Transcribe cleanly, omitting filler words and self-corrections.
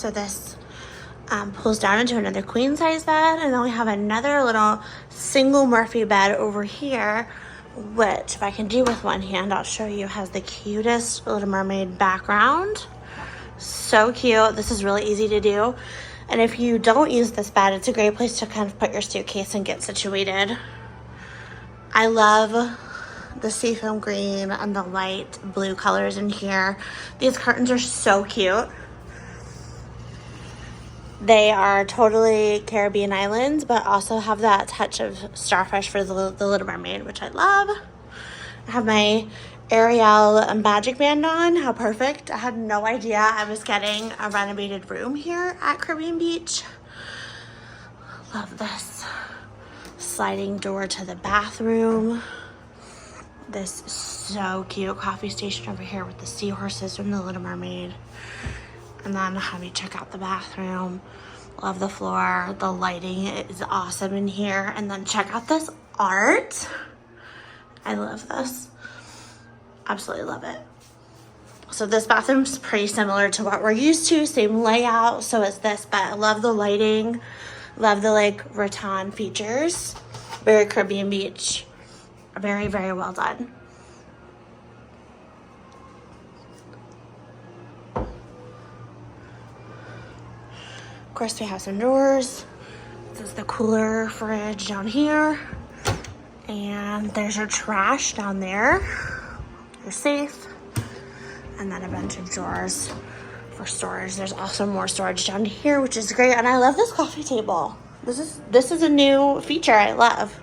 So this pulls down into another queen size bed, and then we have another little single Murphy bed over here, which if I can do with one hand, I'll show you, has the cutest Little Mermaid background. So cute. This is really easy to do. And if you don't use this bed, it's a great place to kind of put your suitcase and get situated. I love the seafoam green and the light blue colors in here. These curtains are so cute. They are totally Caribbean islands, but also have that touch of starfish for the Little Mermaid, which I love. I have my Ariel Magic Band on. How perfect. I had no idea I was getting a renovated room here at Caribbean Beach. Love this. Sliding door to the bathroom. This so cute coffee station over here with the seahorses from the Little Mermaid. And then have you check out the bathroom. Love the floor. The lighting is awesome in here. And then check out this art. I love this. Absolutely love it. So this bathroom's pretty similar to what we're used to. Same layout, so is this, but I love the lighting. Love the like rattan features. Very Caribbean Beach. Very, very well done. Of course, we have some drawers. This is the cooler fridge down here. And there's your trash down there. Your safe. And then a bunch of drawers for storage. There's also more storage down here, which is great. And I love this coffee table. This is a new feature I love.